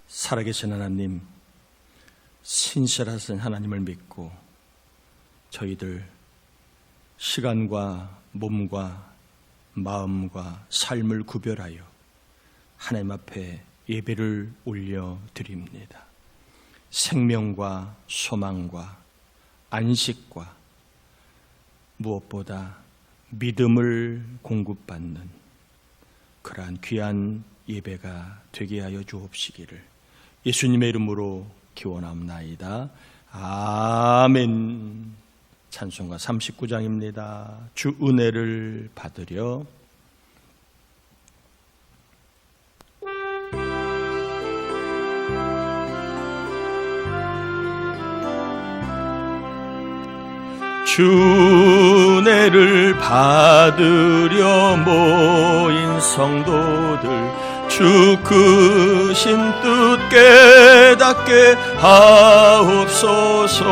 살아계신 하나님, 신실하신 하나님을 믿고 저희들 시간과 몸과 마음과 삶을 구별하여 하나님 앞에 예배를 올려드립니다. 생명과 소망과 안식과 무엇보다 믿음을 공급받는 그러한 귀한 예배가 되게 하여 주옵시기를 예수님의 이름으로 기원합나이다. 아멘. 찬송가 39장입니다. 주 은혜를 받으려. 주 은혜를 받으려 모인 성도들, 주 크신 뜻 깨닫게 하옵소서.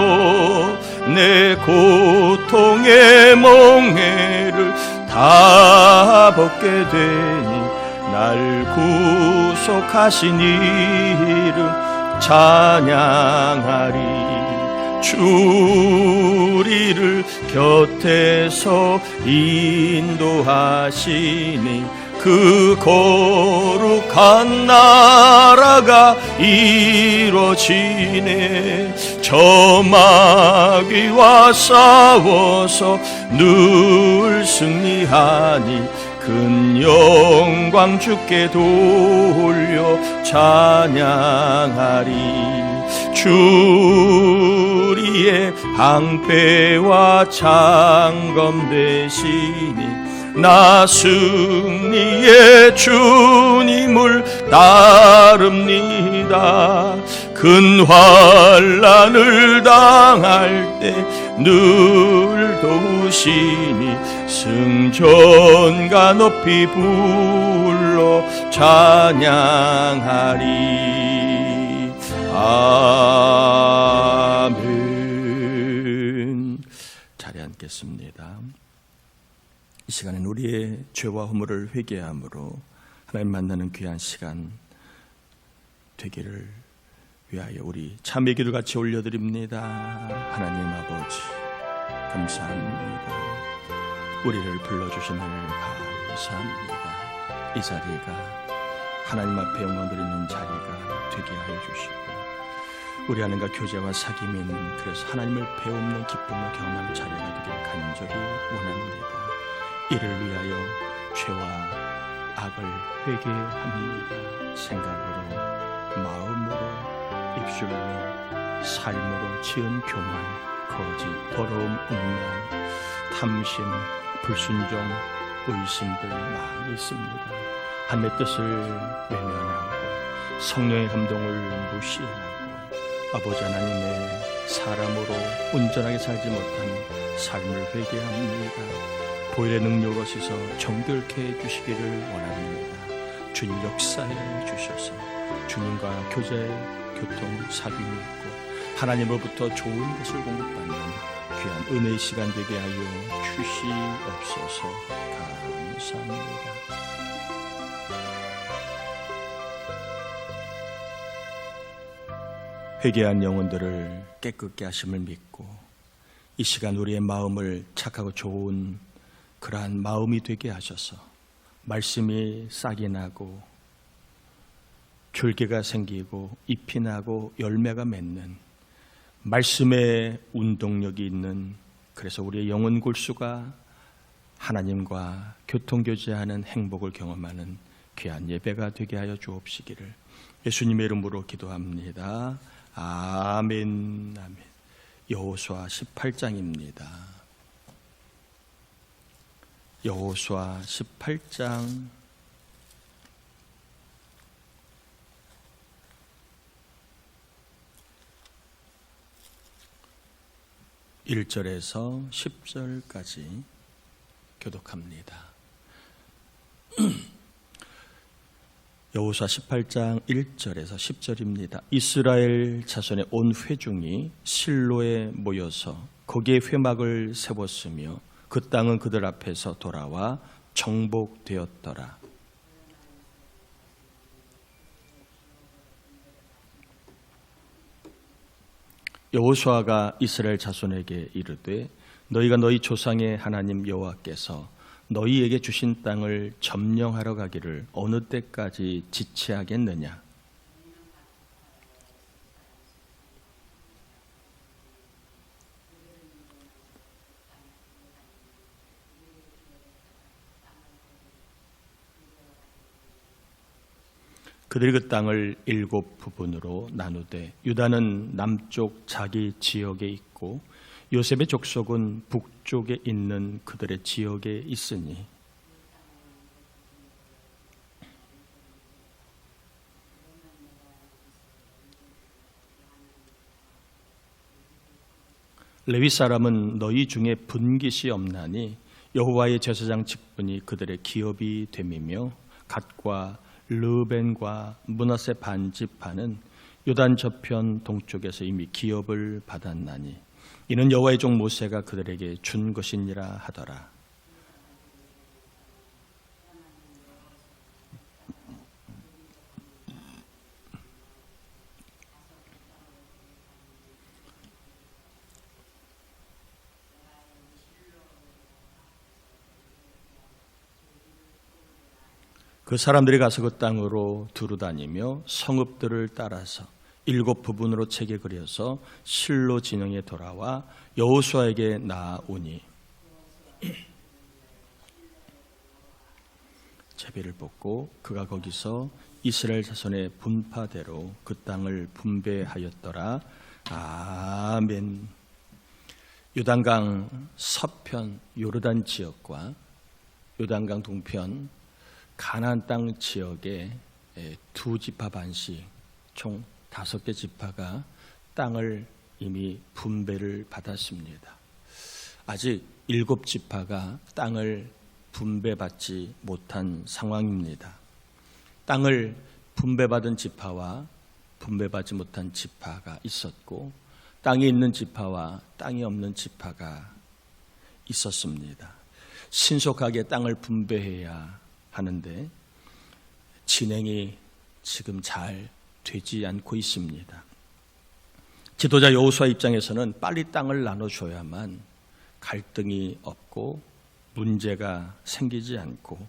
내 고통의 멍에를 다 벗게 되니 날 구속하신 이름 찬양하리. 주 우리를 곁에서 인도하시니 그 거룩한 나라가 이루어지네. 저 마귀와 싸워서 늘 승리하니 큰 영광 주께 돌려 찬양하리. 주 우리의 방패와 창검 되시니 나 승리의 주님을 따릅니다. 큰 환난을 당할 때 늘 도우시니 승전가 높이 불러 찬양하리. 아멘. 자리에 앉겠습니다. 이 시간엔 우리의 죄와 허물을 회개함으로 하나님 만나는 귀한 시간 되기를 위하여 우리 참회 기도 같이 올려드립니다. 하나님 아버지, 감사합니다. 우리를 불러주신 을 감사합니다. 이 자리가 하나님 앞에 영광 드리는 자리가 되게 하여 주시고 우리 하나님과 교제와 사귐이 있는, 그래서 하나님을 배우는 기쁨을 경험하는 자리가 되기를 간절히 원합니다. 이를 위하여 죄와 악을 회개합니다. 생각으로, 마음으로, 입술로, 삶으로 지은 교만, 거짓, 더러움, 음란, 탐심, 불순종, 의심들 많이 있습니다. 하나님의 뜻을 외면하고 성령의 감동을 무시하고 아버지 하나님의 사람으로 온전하게 살지 못한 삶을 회개합니다. 보혈의 능력으로 씻어 정결케 해주시기를 원합니다. 주님 역사해 주셔서 주님과 교제, 교통, 사귐이 있고 하나님으로부터 좋은 것을 공급받는 귀한 은혜의 시간 되게 하여 주시옵소서. 감사합니다. 회개한 영혼들을 깨끗게 하심을 믿고 이 시간 우리의 마음을 착하고 좋은 그러한 마음이 되게 하셔서 말씀이 싹이 나고 줄기가 생기고 잎이 나고 열매가 맺는 말씀의 운동력이 있는, 그래서 우리의 영혼 골수가 하나님과 교통교제하는 행복을 경험하는 귀한 예배가 되게 하여 주옵시기를 예수님의 이름으로 기도합니다. 아멘. 아멘. 여호수아 18장입니다. 여호수아 18장 1절에서 10절까지 교독합니다. 여호수아 18장 1절에서 10절입니다. 이스라엘 자손의 온 회중이 실로에 모여서 거기에 회막을 세웠으며 그 땅은 그들 앞에서 돌아와 정복되었더라. 여호수아가 이스라엘 자손에게 이르되 너희가 너희 조상의 하나님 여호와께서 너희에게 주신 땅을 점령하러 가기를 어느 때까지 지체하겠느냐. 그들이 그 땅을 7 부분으로 나누되 유다는 남쪽 자기 지역에 있고 요셉의 족속은 북쪽에 있는 그들의 지역에 있으니 레위 사람은 너희 중에 분깃이 없나니 여호와의 제사장 직분이 그들의 기업이 됨이며 갓과 르벤과 므낫세 반지파는 요단 저편 동쪽에서 이미 기업을 받았나니 이는 여호와의 종 모세가 그들에게 준 것이니라 하더라. 그 사람들이 가서 그 땅으로 두루 다니며 성읍들을 따라서 7 부분으로 책에 그려서 실로 진영에 돌아와 여호수아에게 나아오니 제비를 뽑고 그가 거기서 이스라엘 자손의 분파대로 그 땅을 분배하였더라. 아멘. 요단강 서편 요르단 지역과 요단강 동편 가나안 땅 지역에 2 지파 반씩 총 5개 지파가 땅을 이미 분배를 받았습니다. 아직 7 지파가 땅을 분배받지 못한 상황입니다. 땅을 분배받은 지파와 분배받지 못한 지파가 있었고 땅이 있는 지파와 땅이 없는 지파가 있었습니다. 신속하게 땅을 분배해야 하는데 진행이 지금 잘 되지 않고 있습니다. 지도자 여호수아 입장에서는 빨리 땅을 나눠줘야만 갈등이 없고 문제가 생기지 않고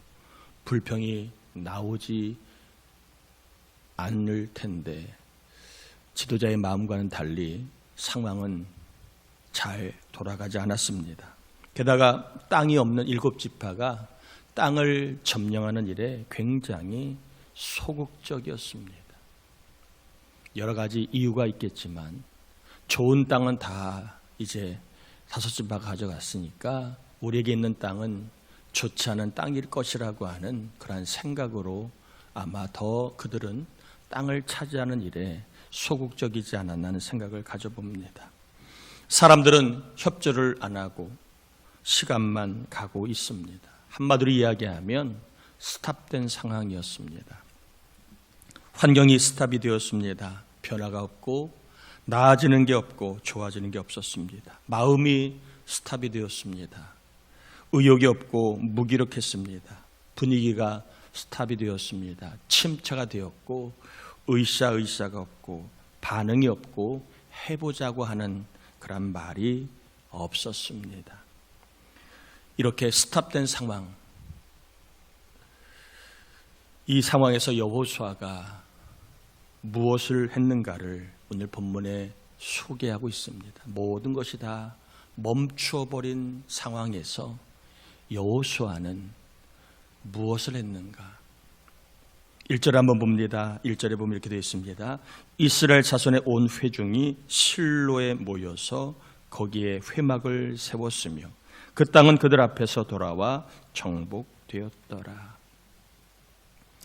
불평이 나오지 않을 텐데 지도자의 마음과는 달리 상황은 잘 돌아가지 않았습니다. 게다가 땅이 없는 7 지파가 땅을 점령하는 일에 굉장히 소극적이었습니다. 여러 가지 이유가 있겠지만 좋은 땅은 다 이제 5 지파가 가져갔으니까 우리에게 있는 땅은 좋지 않은 땅일 것이라고 하는 그러한 생각으로 아마 더 그들은 땅을 차지하는 일에 소극적이지 않았나 하는 생각을 가져봅니다. 사람들은 협조를 안 하고 시간만 가고 있습니다. 한마디로 이야기하면 스탑된 상황이었습니다. 환경이 스탑이 되었습니다. 변화가 없고 나아지는 게 없고 좋아지는 게 없었습니다. 마음이 스탑이 되었습니다. 의욕이 없고 무기력했습니다. 분위기가 스탑이 되었습니다. 침체가 되었고 의사가 없고 반응이 없고 해보자고 하는 그런 말이 없었습니다. 이렇게 스탑된 상황, 이 상황에서 여호수아가 무엇을 했는가를 오늘 본문에 소개하고 있습니다. 모든 것이 다 멈추어버린 상황에서 여호수아는 무엇을 했는가? 1절에 한번 봅니다. 1절에 보면 이렇게 되어 있습니다. 이스라엘 자손의 온 회중이 실로에 모여서 거기에 회막을 세웠으며 그 땅은 그들 앞에서 돌아와 정복되었더라.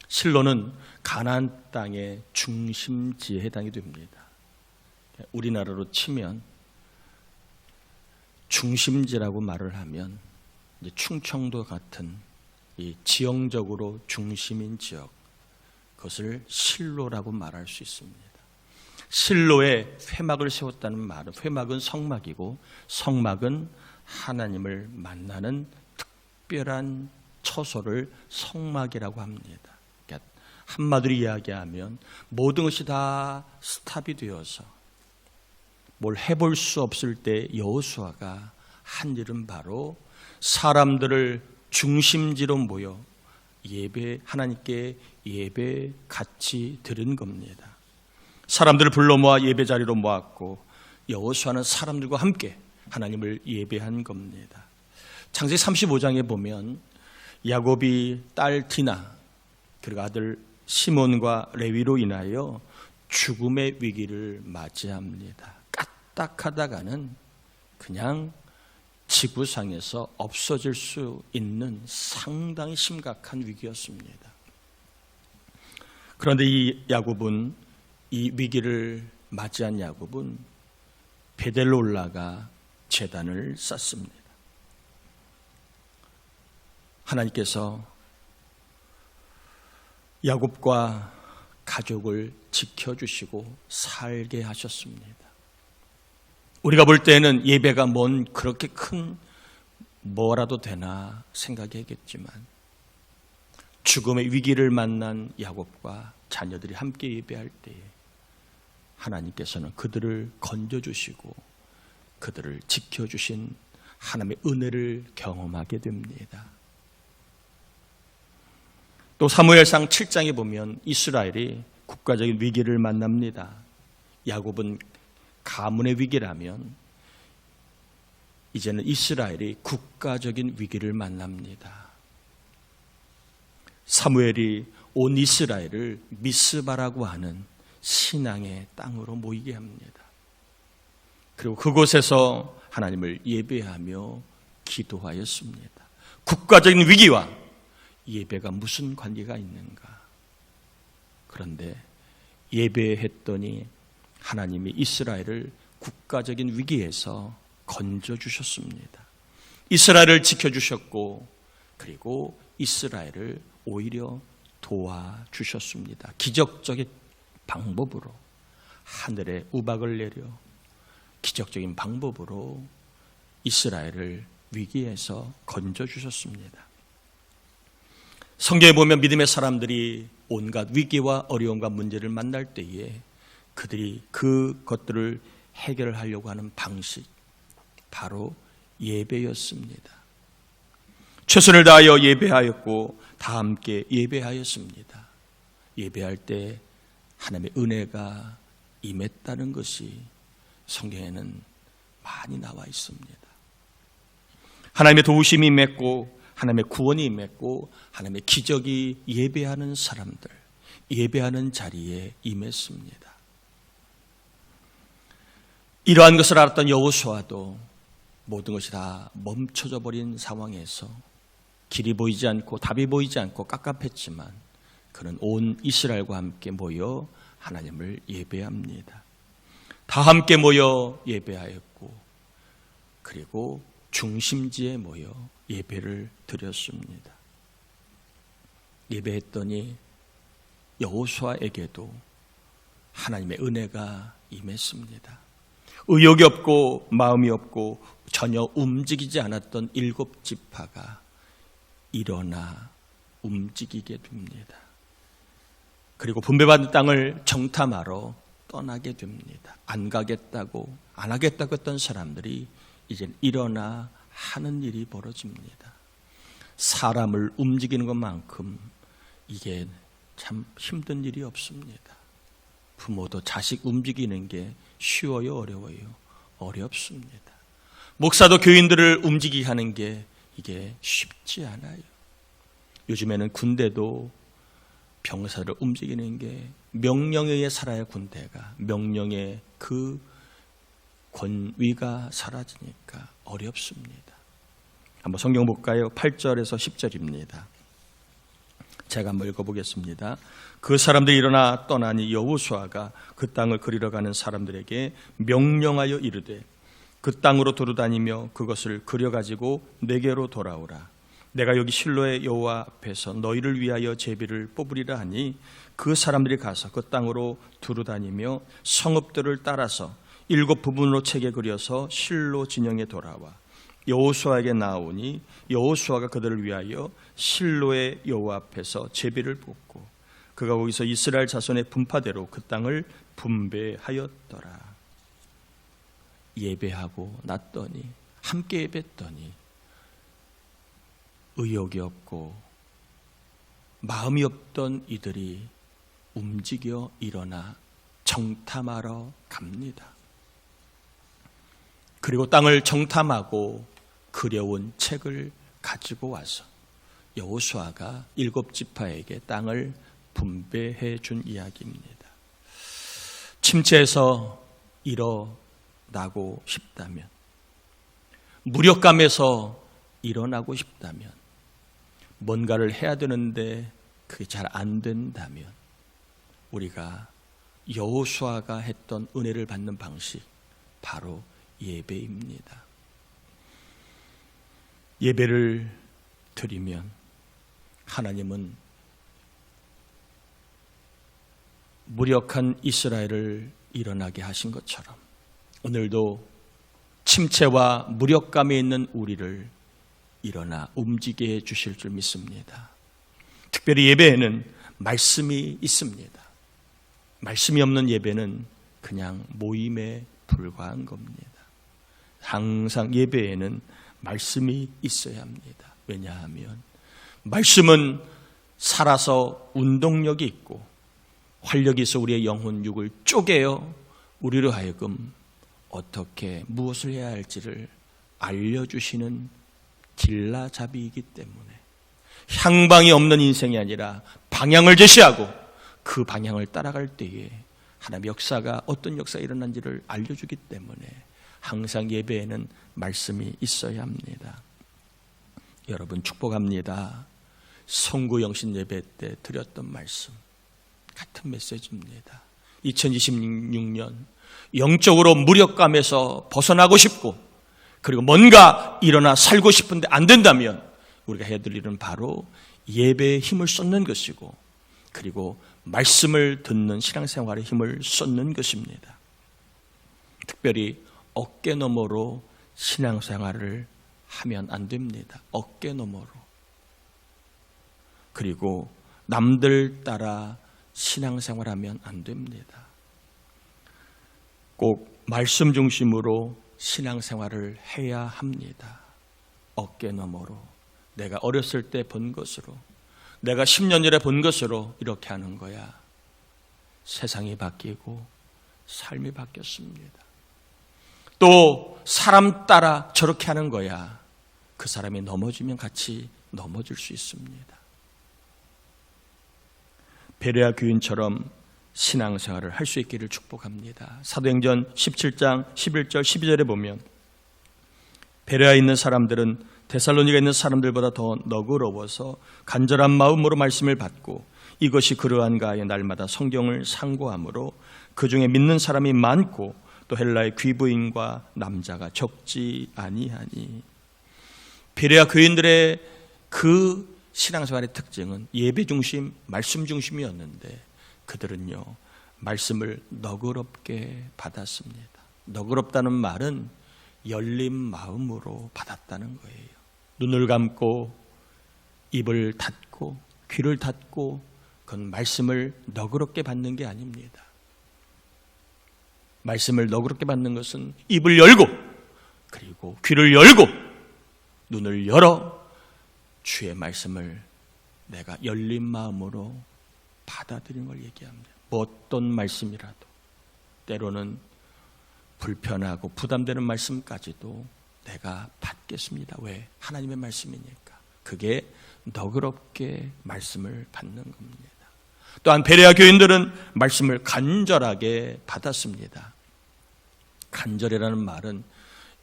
실로는 가나안 땅의 중심지에 해당이 됩니다. 우리나라로 치면 중심지라고 말을 하면 이제 충청도 같은 이 지형적으로 중심인 지역, 그것을 실로라고 말할 수 있습니다. 실로에 회막을 세웠다는 말은, 회막은 성막이고 성막은 하나님을 만나는 특별한 처소를 성막이라고 합니다. 그러니까 한마디로 이야기하면 모든 것이 다 스탑이 되어서 뭘 해볼 수 없을 때 여호수아가 한 일은 바로 사람들을 중심지로 모여 하나님께 예배 같이 드린 겁니다. 사람들을 불러 모아 예배 자리로 모았고 여호수아는 사람들과 함께 하나님을 예배한 겁니다. 창세기 35장에 보면 야곱이 딸 디나 그리고 아들 시몬과 레위로 인하여 죽음의 위기를 맞이합니다. 까딱하다가는 그냥 지구상에서 없어질 수 있는 상당히 심각한 위기였습니다. 그런데 이 위기를 맞이한 야곱은 베델로 올라가 제단을 쌓습니다. 하나님께서 야곱과 가족을 지켜주시고 살게 하셨습니다. 우리가 볼 때는 예배가 그렇게 큰 뭐라도 되나 생각하겠지만 죽음의 위기를 만난 야곱과 자녀들이 함께 예배할 때에 하나님께서는 그들을 건져주시고 그들을 지켜주신 하나님의 은혜를 경험하게 됩니다. 또 사무엘상 7장에 보면 이스라엘이 국가적인 위기를 만납니다. 야곱은 가문의 위기라면 이제는 이스라엘이 국가적인 위기를 만납니다. 사무엘이 온 이스라엘을 미스바라고 하는 신앙의 땅으로 모이게 합니다. 그리고 그곳에서 하나님을 예배하며 기도하였습니다. 국가적인 위기와 예배가 무슨 관계가 있는가? 그런데 예배했더니 하나님이 이스라엘을 국가적인 위기에서 건져주셨습니다. 이스라엘을 지켜주셨고 그리고 이스라엘을 오히려 도와주셨습니다. 기적적인 방법으로 하늘에 우박을 내려 기적적인 방법으로 이스라엘을 위기에서 건져주셨습니다. 성경에 보면 믿음의 사람들이 온갖 위기와 어려움과 문제를 만날 때에 그들이 그것들을 해결하려고 하는 방식, 바로 예배였습니다. 최선을 다하여 예배하였고 다 함께 예배하였습니다. 예배할 때 하나님의 은혜가 임했다는 것이 성경에는 많이 나와 있습니다. 하나님의 도우심이 임했고 하나님의 구원이 임했고 하나님의 기적이 예배하는 사람들, 예배하는 자리에 임했습니다. 이러한 것을 알았던 여호수아도 모든 것이 다 멈춰져 버린 상황에서 길이 보이지 않고 답이 보이지 않고 깝깝했지만 그는 온 이스라엘과 함께 모여 하나님을 예배합니다. 다 함께 모여 예배하였고 그리고 중심지에 모여 예배를 드렸습니다. 예배했더니 여호수아에게도 하나님의 은혜가 임했습니다. 의욕이 없고 마음이 없고 전혀 움직이지 않았던 7지파가 일어나 움직이게 됩니다. 그리고 분배받은 땅을 정탐하러 떠나게 됩니다. 안 가겠다고 안 하겠다고 했던 사람들이 이제 일어나 하는 일이 벌어집니다. 사람을 움직이는 것만큼 이게 참 힘든 일이 없습니다. 부모도 자식 움직이는 게 쉬워요, 어려워요? 어렵습니다. 목사도 교인들을 움직이게 하는 게 이게 쉽지 않아요. 요즘에는 군대도 병사를 움직이는 게 명령에 의해 살아야 군대가 명령의 그 권위가 사라지니까 어렵습니다. 한번 성경 볼까요? 8절에서 10절입니다. 제가 한번 읽어보겠습니다. 그 사람들이 일어나 떠나니 여호수아가 그 땅을 그리러 가는 사람들에게 명령하여 이르되 그 땅으로 두루다니며 그것을 그려가지고 내게로 돌아오라. 내가 여기 실로의 여호와 앞에서 너희를 위하여 제비를 뽑으리라 하니 그 사람들이 가서 그 땅으로 두루다니며 성읍들을 따라서 7 부분으로 채게 그려서 실로 진영에 돌아와 여호수아에게 나오니 여호수아가 그들을 위하여 실로의 여호와 앞에서 제비를 뽑고 그가 거기서 이스라엘 자손의 분파대로 그 땅을 분배하였더라. 예배하고 났더니, 함께 예배했더니 의욕이 없고 마음이 없던 이들이 움직여 일어나 정탐하러 갑니다. 그리고 땅을 정탐하고 그려온 책을 가지고 와서 여호수아가 7지파에게 땅을 분배해 준 이야기입니다. 침체에서 일어나고 싶다면, 무력감에서 일어나고 싶다면, 뭔가를 해야 되는데 그게 잘 안 된다면 우리가 여호수아가 했던 은혜를 받는 방식, 바로 예배입니다. 예배를 드리면 하나님은 무력한 이스라엘을 일어나게 하신 것처럼 오늘도 침체와 무력감에 있는 우리를 일어나 움직이게 해 주실 줄 믿습니다. 특별히 예배에는 말씀이 있습니다. 말씀이 없는 예배는 그냥 모임에 불과한 겁니다. 항상 예배에는 말씀이 있어야 합니다. 왜냐하면 말씀은 살아서 운동력이 있고 활력이 있어 우리의 영혼 육을 쪼개어 우리로 하여금 어떻게 무엇을 해야 할지를 알려주시는 길라잡이이기 때문에 향방이 없는 인생이 아니라 방향을 제시하고 그 방향을 따라갈 때에 하나님의 역사가 어떤 역사가 일어난지를 알려주기 때문에 항상 예배에는 말씀이 있어야 합니다. 여러분 축복합니다. 성구영신 예배 때 드렸던 말씀 같은 메시지입니다. 2026년 영적으로 무력감에서 벗어나고 싶고 그리고 뭔가 일어나 살고 싶은데 안 된다면 우리가 해야 될 일은 바로 예배에 힘을 쏟는 것이고 그리고 말씀을 듣는 신앙생활에 힘을 쏟는 것입니다. 특별히 어깨 너머로 신앙생활을 하면 안 됩니다. 어깨 너머로. 그리고 남들 따라 신앙생활하면 안 됩니다. 꼭 말씀 중심으로 신앙생활을 해야 합니다. 어깨 너머로. 내가 어렸을 때 본 것으로, 내가 10년 전에 본 것으로 이렇게 하는 거야. 세상이 바뀌고 삶이 바뀌었습니다. 또 사람 따라 저렇게 하는 거야. 그 사람이 넘어지면 같이 넘어질 수 있습니다. 베레아 교인처럼 신앙생활을 할 수 있기를 축복합니다. 사도행전 17장 11절 12절에 보면 베레아에 있는 사람들은 데살로니가에 있는 사람들보다 더 너그러워서 간절한 마음으로 말씀을 받고 이것이 그러한가 하여 날마다 성경을 상고함으로 그 중에 믿는 사람이 많고 또 헬라의 귀부인과 남자가 적지 아니하니. 베레아 교인들의 그 신앙생활의 특징은 예배 중심, 말씀 중심이었는데 그들은요 말씀을 너그럽게 받았습니다. 너그럽다는 말은 열린 마음으로 받았다는 거예요. 눈을 감고 입을 닫고 귀를 닫고 그건 말씀을 너그럽게 받는 게 아닙니다. 말씀을 너그럽게 받는 것은 입을 열고 그리고 귀를 열고 눈을 열어 주의 말씀을 내가 열린 마음으로 받아들이는 걸 얘기합니다. 어떤 말씀이라도 때로는 불편하고 부담되는 말씀까지도 내가 받겠습니다. 왜? 하나님의 말씀이니까. 그게 너그럽게 말씀을 받는 겁니다. 또한 베레아 교인들은 말씀을 간절하게 받았습니다. 간절이라는 말은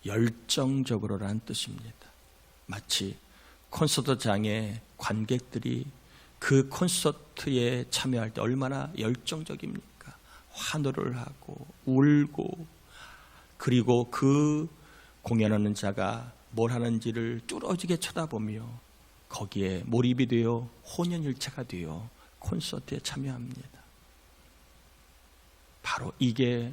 열정적으로라는 뜻입니다. 마치 콘서트장에 관객들이 그 콘서트에 참여할 때 얼마나 열정적입니까? 환호를 하고 울고 그리고 그 공연하는 자가 뭘 하는지를 뚫어지게 쳐다보며 거기에 몰입이 되어 혼연일체가 되어 콘서트에 참여합니다. 바로 이게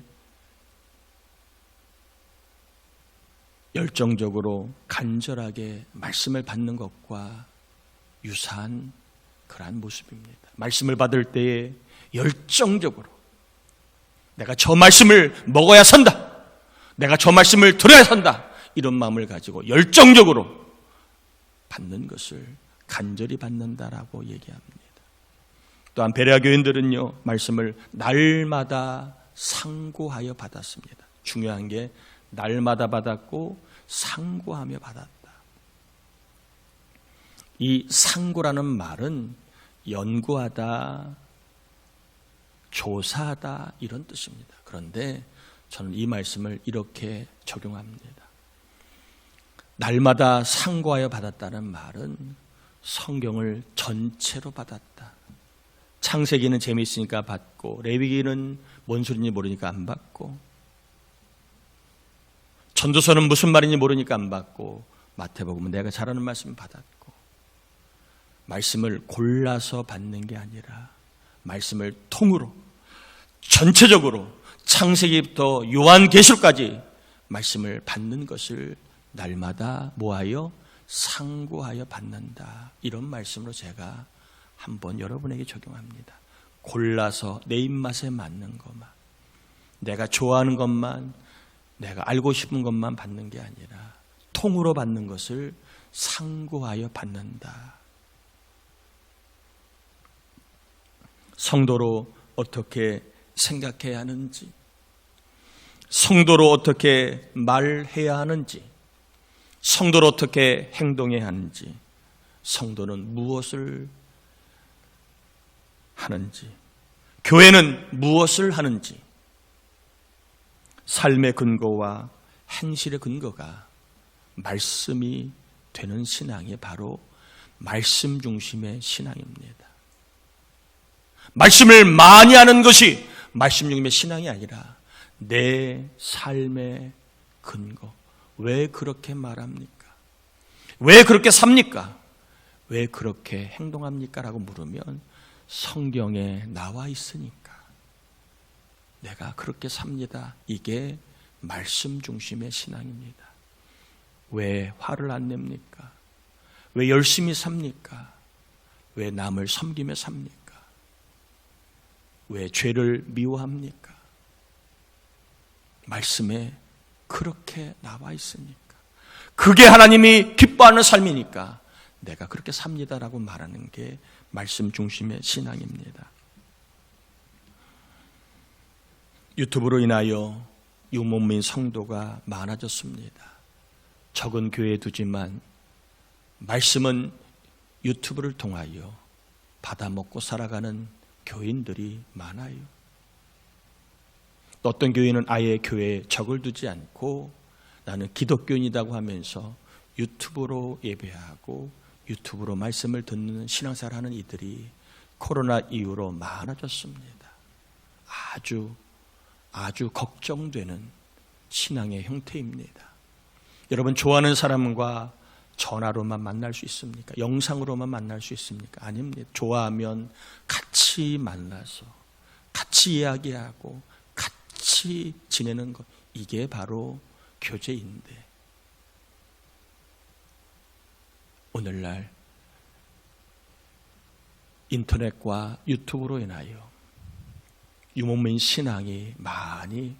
열정적으로 간절하게 말씀을 받는 것과 유사한 그러한 모습입니다. 말씀을 받을 때에 열정적으로 내가 저 말씀을 먹어야 산다. 내가 저 말씀을 들어야 산다. 이런 마음을 가지고 열정적으로 받는 것을 간절히 받는다라고 얘기합니다. 또한 베레아 교인들은요, 말씀을 날마다 상고하여 받았습니다. 중요한 게 날마다 받았고 상고하며 받았다. 이 상고라는 말은 연구하다, 조사하다 이런 뜻입니다. 그런데 저는 이 말씀을 이렇게 적용합니다. 날마다 상고하여 받았다는 말은 성경을 전체로 받았다. 창세기는 재미있으니까 받고, 레위기는 뭔 소리인지 모르니까 안 받고, 전도서는 무슨 말인지 모르니까 안 받고, 마태복음은 내가 잘하는 말씀 받았고, 말씀을 골라서 받는 게 아니라 말씀을 통으로 전체적으로 창세기부터 요한계시록까지 말씀을 받는 것을 날마다 뭐하여 상고하여 받는다. 이런 말씀으로 제가 한번 여러분에게 적용합니다. 골라서 내 입맛에 맞는 것만, 내가 좋아하는 것만, 내가 알고 싶은 것만 받는 게 아니라 통으로 받는 것을 상고하여 받는다. 성도로 어떻게 생각해야 하는지, 성도로 어떻게 말해야 하는지, 성도로 어떻게 행동해야 하는지, 성도는 무엇을 하는지, 교회는 무엇을 하는지, 삶의 근거와 행실의 근거가 말씀이 되는 신앙이 바로 말씀 중심의 신앙입니다. 말씀을 많이 하는 것이 말씀 중심의 신앙이 아니라 내 삶의 근거. 왜 그렇게 말합니까? 왜 그렇게 삽니까? 왜 그렇게 행동합니까? 라고 물으면 성경에 나와 있으니까 내가 그렇게 삽니다. 이게 말씀 중심의 신앙입니다. 왜 화를 안 냅니까? 왜 열심히 삽니까? 왜 남을 섬기며 삽니까? 왜 죄를 미워합니까? 말씀에 그렇게 나와 있으니까, 그게 하나님이 기뻐하는 삶이니까 내가 그렇게 삽니다라고 말하는 게 말씀 중심의 신앙입니다. 유튜브로 인하여 유목민 성도가 많아졌습니다. 적은 교회에 두지만 말씀은 유튜브를 통하여 받아먹고 살아가는 교인들이 많아요. 어떤 교인은 아예 교회에 적을 두지 않고 나는 기독교인이라고 하면서 유튜브로 예배하고 유튜브로 말씀을 듣는 신앙생활을 하는 이들이 코로나 이후로 많아졌습니다. 아주 걱정되는 신앙의 형태입니다. 여러분, 좋아하는 사람과 전화로만 만날 수 있습니까? 영상으로만 만날 수 있습니까? 아닙니다. 좋아하면 같이 만나서 같이 이야기하고 같이 지내는 것, 이게 바로 교제인데, 오늘날 인터넷과 유튜브로 인하여 유목민 신앙이 많이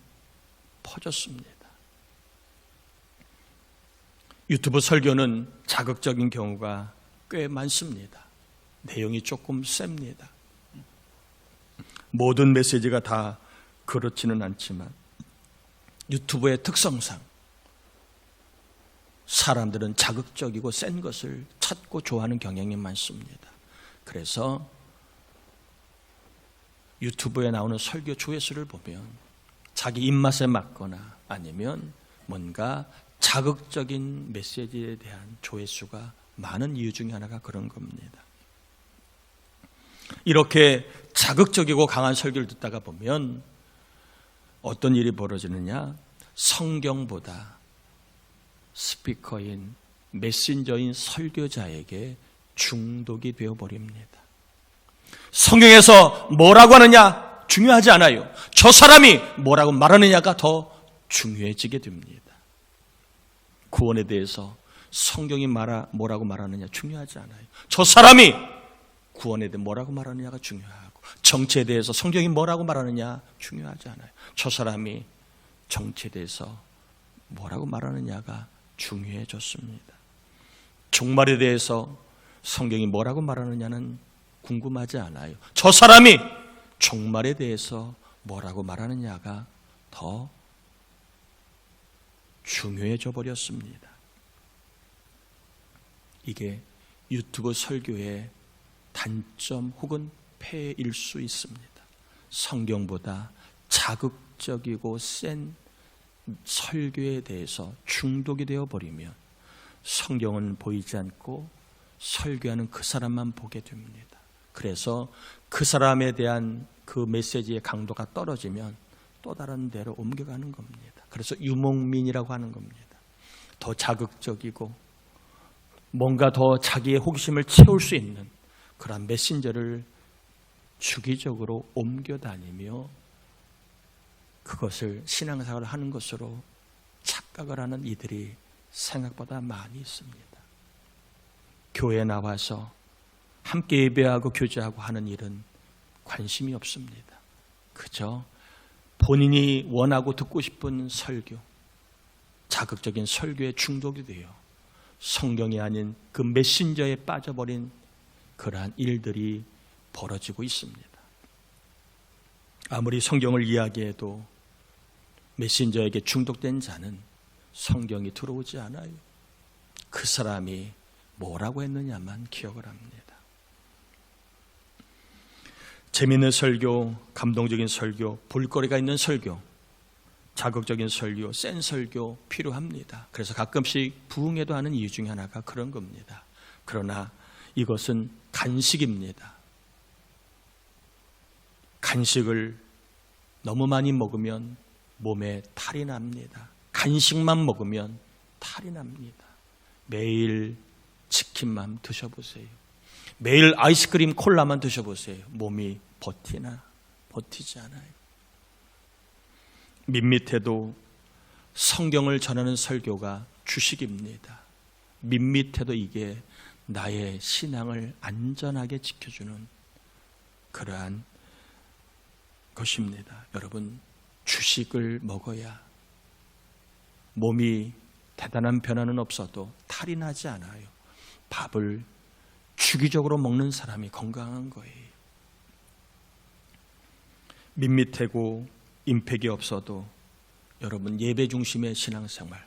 퍼졌습니다. 유튜브 설교는 자극적인 경우가 꽤 많습니다. 내용이 조금 셉니다. 모든 메시지가 다 그렇지는 않지만 유튜브의 특성상 사람들은 자극적이고 센 것을 찾고 좋아하는 경향이 많습니다. 그래서 유튜브에 나오는 설교 조회수를 보면 자기 입맛에 맞거나 아니면 뭔가 자극적인 메시지에 대한 조회수가 많은 이유 중에 하나가 그런 겁니다. 이렇게 자극적이고 강한 설교를 듣다가 보면 어떤 일이 벌어지느냐? 성경보다 스피커인 메신저인 설교자에게 중독이 되어버립니다. 성경에서 뭐라고 하느냐 중요하지 않아요. 저 사람이 뭐라고 말하느냐가 더 중요해지게 됩니다. 구원에 대해서 성경이 뭐라고 말하느냐 중요하지 않아요. 저 사람이 구원에 대해 뭐라고 말하느냐가 중요하고, 정치에 대해서 성경이 뭐라고 말하느냐 중요하지 않아요. 저 사람이 정치에 대해서 뭐라고 말하느냐가 중요해졌습니다. 종말에 대해서 성경이 뭐라고 말하느냐는 궁금하지 않아요. 저 사람이 종말에 대해서 뭐라고 말하느냐가 더 중요해져 버렸습니다. 이게 유튜브 설교의 단점 혹은 폐해일 수 있습니다. 성경보다 자극적이고 센 설교에 대해서 중독이 되어버리면 성경은 보이지 않고 설교하는 그 사람만 보게 됩니다. 그래서 그 사람에 대한 그 메시지의 강도가 떨어지면 또 다른 데로 옮겨가는 겁니다. 그래서 유목민이라고 하는 겁니다. 더 자극적이고 뭔가 더 자기의 호기심을 채울 수 있는 그런 메신저를 주기적으로 옮겨다니며 그것을 신앙생활을 하는 것으로 착각을 하는 이들이 생각보다 많이 있습니다. 교회에 나와서 함께 예배하고 교제하고 하는 일은 관심이 없습니다. 그저 본인이 원하고 듣고 싶은 설교, 자극적인 설교에 중독이 돼요. 성경이 아닌 그 메신저에 빠져버린 그러한 일들이 벌어지고 있습니다. 아무리 성경을 이야기해도 메신저에게 중독된 자는 성경이 들어오지 않아요. 그 사람이 뭐라고 했느냐만 기억을 합니다. 재미있는 설교, 감동적인 설교, 볼거리가 있는 설교, 자극적인 설교, 센 설교 필요합니다. 그래서 가끔씩 부흥회도 하는 이유 중에 하나가 그런 겁니다. 그러나 이것은 간식입니다. 간식을 너무 많이 먹으면 몸에 탈이 납니다. 간식만 먹으면 탈이 납니다. 매일 치킨만 드셔보세요. 매일 아이스크림, 콜라만 드셔보세요. 몸이 버티나? 버티지 않아요. 밋밋해도 성경을 전하는 설교가 주식입니다. 밋밋해도 이게 나의 신앙을 안전하게 지켜주는 그러한 것입니다. 여러분, 주식을 먹어야 몸이 대단한 변화는 없어도 탈이 나지 않아요. 밥을 주기적으로 먹는 사람이 건강한 거예요. 밋밋하고 임팩이 없어도 여러분 예배 중심의 신앙생활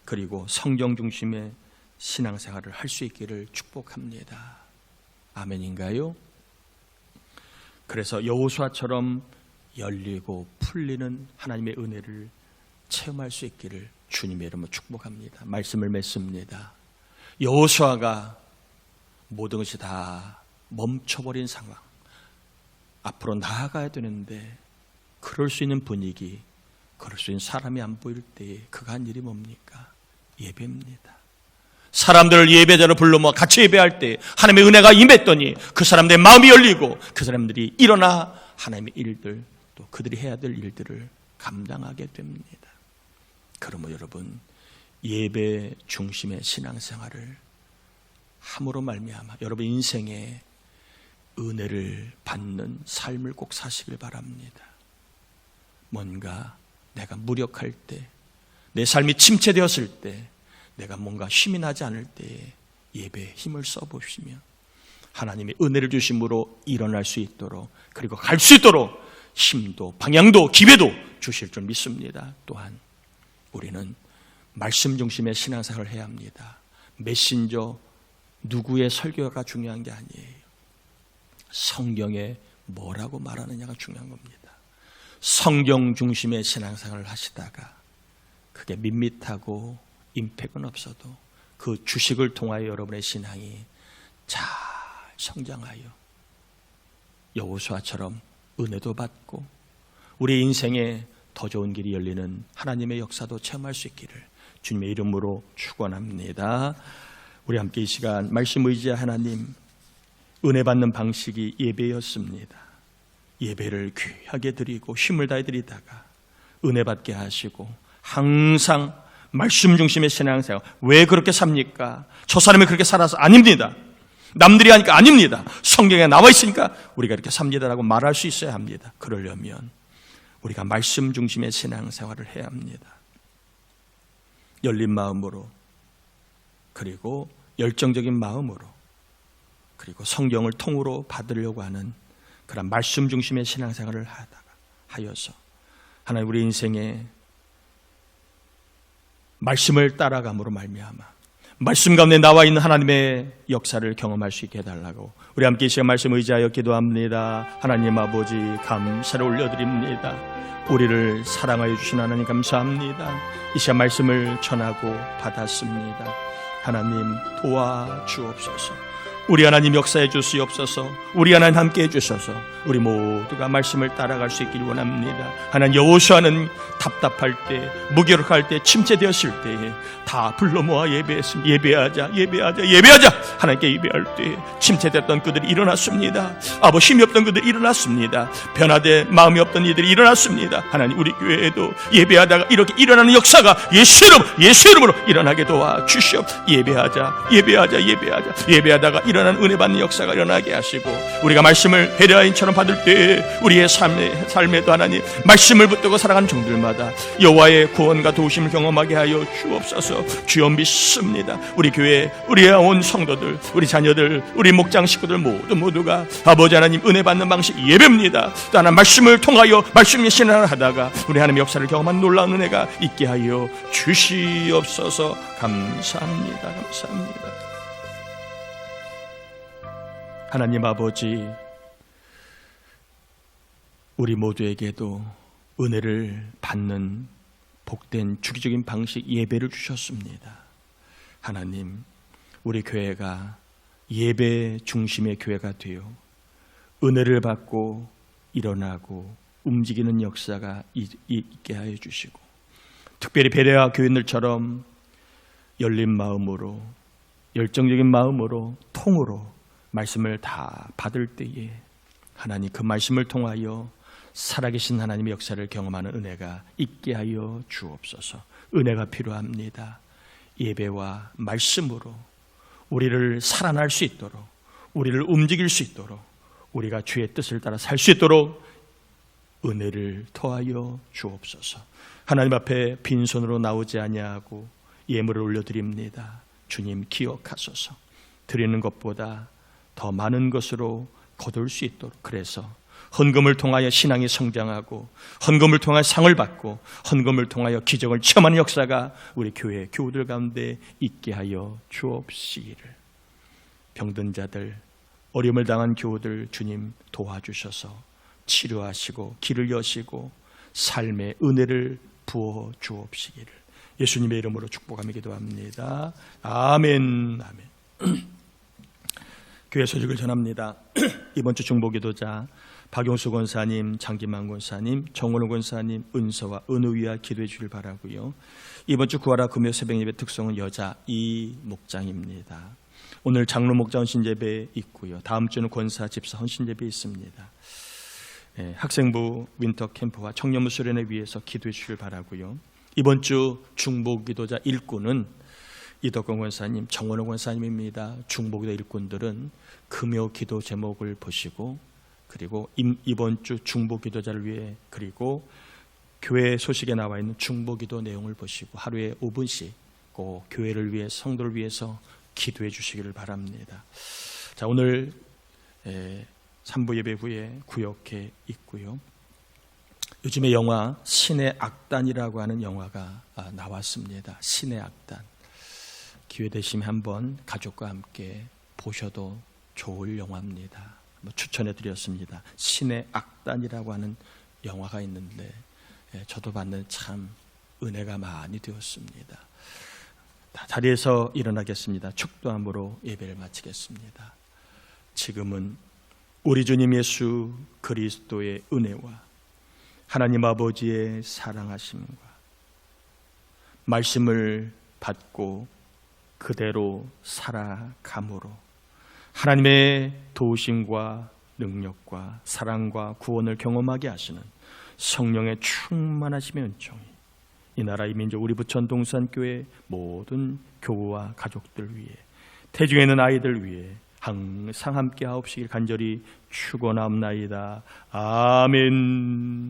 그리고 성경 중심의 신앙생활을 할 수 있기를 축복합니다. 아멘인가요? 그래서 여호수아처럼 열리고 풀리는 하나님의 은혜를 체험할 수 있기를 주님의 이름으로 축복합니다. 말씀을 맺습니다. 여호수아가 모든 것이 다 멈춰버린 상황, 앞으로 나아가야 되는데 그럴 수 있는 분위기, 그럴 수 있는 사람이 안 보일 때에 그가 한 일이 뭡니까? 예배입니다. 사람들을 예배자로 불러 모아 같이 예배할 때 하나님의 은혜가 임했더니 그 사람들의 마음이 열리고 그 사람들이 일어나 하나님의 일들, 또 그들이 해야 될 일들을 감당하게 됩니다. 그러므로 여러분, 예배 중심의 신앙생활을 함으로 말미암아 여러분 인생에 은혜를 받는 삶을 꼭 사시길 바랍니다. 뭔가 내가 무력할 때, 내 삶이 침체되었을 때, 내가 뭔가 힘이 나지 않을 때에 예배에 힘을 써보시면 하나님의 은혜를 주심으로 일어날 수 있도록, 그리고 갈 수 있도록 힘도 방향도 기회도 주실 줄 믿습니다. 또한 우리는 말씀 중심의 신앙생활을 해야 합니다. 메신저 누구의 설교가 중요한 게 아니에요. 성경에 뭐라고 말하느냐가 중요한 겁니다. 성경 중심의 신앙생활을 하시다가 그게 밋밋하고 임팩은 없어도 그 주식을 통하여 여러분의 신앙이 잘 성장하여 여호수아처럼 은혜도 받고 우리 인생에 더 좋은 길이 열리는 하나님의 역사도 체험할 수 있기를 주님의 이름으로 축원합니다. 우리 함께 이 시간 말씀 의지하 하나님, 은혜 받는 방식이 예배였습니다. 예배를 귀하게 드리고 힘을 다해 드리다가 은혜 받게 하시고 항상 말씀 중심의 신앙생활. 왜 그렇게 삽니까? 저 사람이 그렇게 살아서 아닙니다. 남들이 하니까 아닙니다. 성경에 나와 있으니까 우리가 이렇게 삽니다라고 말할 수 있어야 합니다. 그러려면 우리가 말씀 중심의 신앙생활을 해야 합니다. 열린 마음으로, 그리고 열정적인 마음으로, 그리고 성경을 통으로 받으려고 하는 그런 말씀 중심의 신앙생활을 하여서 하나님 우리 인생에 말씀을 따라감으로 말미암아 말씀 가운데 나와 있는 하나님의 역사를 경험할 수 있게 해달라고 우리 함께 이 시간 말씀 의지하여 기도합니다. 하나님 아버지 감사를 올려드립니다. 우리를 사랑하여 주신 하나님 감사합니다. 이 시간 말씀을 전하고 받았습니다. 하나님 도와주옵소서. 우리 하나님 역사해 주시옵소서. 우리 하나님 함께 해주셔서 우리 모두가 말씀을 따라갈 수 있기를 원합니다. 하나님 여호수아는 답답할 때, 무기력할 때, 침체되었을 때에 다 불러 모아 예배했습니다. 예배하자 하나님께 예배할 때 침체됐던 그들이 일어났습니다. 힘이 없던 그들이 일어났습니다. 변화돼 마음이 없던 이들이 일어났습니다. 하나님 우리 교회에도 예배하다가 이렇게 일어나는 역사가 예수 이름으로 일어나게 도와주시옵. 예배하다가 일어나는 은혜 받는 역사가 일어나게 하시고 우리가 말씀을 베레아인처럼 받을 때 우리의 삶에도 하나님 말씀을 붙들고 살아가는 종들마다 여호와의 구원과 도우심을 경험하게 하여 주옵소서. 주여 믿습니다. 우리 교회, 우리의 온 성도들, 우리 자녀들, 우리 목장 식구들 모두가 아버지 하나님 은혜 받는 방식 예배입니다. 또 하나 말씀을 통하여 말씀의 신앙을 하다가 우리 하나님의 역사를 경험한 놀라운 은혜가 있게 하여 주시옵소서. 감사합니다. 하나님 아버지, 우리 모두에게도 은혜를 받는 복된 주기적인 방식 예배를 주셨습니다. 하나님, 우리 교회가 예배 중심의 교회가 되어 은혜를 받고 일어나고 움직이는 역사가 있게 하여 주시고 특별히 베레아 교인들처럼 열린 마음으로 열정적인 마음으로 통으로 말씀을 다 받을 때에 하나님 그 말씀을 통하여 살아계신 하나님의 역사를 경험하는 은혜가 있게 하여 주옵소서. 은혜가 필요합니다. 예배와 말씀으로 우리를 살아날 수 있도록, 우리를 움직일 수 있도록, 우리가 주의 뜻을 따라 살 수 있도록 은혜를 더하여 주옵소서. 하나님 앞에 빈손으로 나오지 아니하고 예물을 올려드립니다. 주님 기억하소서. 드리는 것보다 더 많은 것으로 거둘 수 있도록, 그래서 헌금을 통하여 신앙이 성장하고 헌금을 통하여 상을 받고 헌금을 통하여 기적을 체험하는 역사가 우리 교회 교우들 가운데 있게 하여 주옵시기를. 병든 자들, 어려움을 당한 교우들 주님 도와주셔서 치료하시고 길을 여시고 삶의 은혜를 부어 주옵시기를 예수님의 이름으로 축복하며 기도합니다. 아멘. 교회 소식을 전합니다. 이번 주 중보기도자 박용수 권사님, 장기만 권사님, 정원호 권사님, 은서와 은우위와 기도해 주길 바라고요. 이번 주 구하라 금요 새벽 예배 특성은 여자 이 목장입니다. 오늘 장로 목장 헌신 예배 있고요. 다음 주는 권사 집사 헌신 예배 있습니다. 학생부 윈터 캠프와 청년부 수련회 위해서 기도해 주길 바라고요. 이번 주 중보기도자 일꾼은 이덕권 권사님, 정원호 권사님입니다. 중보기도 일꾼들은 금요 기도 제목을 보시고 그리고 이번 주 중보기도자를 위해 그리고 교회 소식에 나와 있는 중보기도 내용을 보시고 하루에 5분씩 꼭 교회를 위해 성도를 위해서 기도해 주시기를 바랍니다. 자, 오늘 3부 예배 후에 구역회 있고요. 요즘에 영화 신의 악단이라고 하는 영화가 나왔습니다. 신의 악단. 기회 되시면 한번 가족과 함께 보셔도 좋을 영화입니다. 추천해 드렸습니다. 신의 악단이라고 하는 영화가 있는데 저도 봤는데 참 은혜가 많이 되었습니다. 자리에서 일어나겠습니다. 축도함으로 예배를 마치겠습니다. 지금은 우리 주님 예수 그리스도의 은혜와 하나님 아버지의 사랑하심과 말씀을 받고 그대로 살아감으로 하나님의 도우심과 능력과 사랑과 구원을 경험하게 하시는 성령의 충만하심의 은총이 이 나라 이 민족 우리 부천 동산교회 모든 교우와 가족들 위해 태중에 있는 아이들 위해 항상 함께 하옵시길 간절히 축원합나이다. 아멘.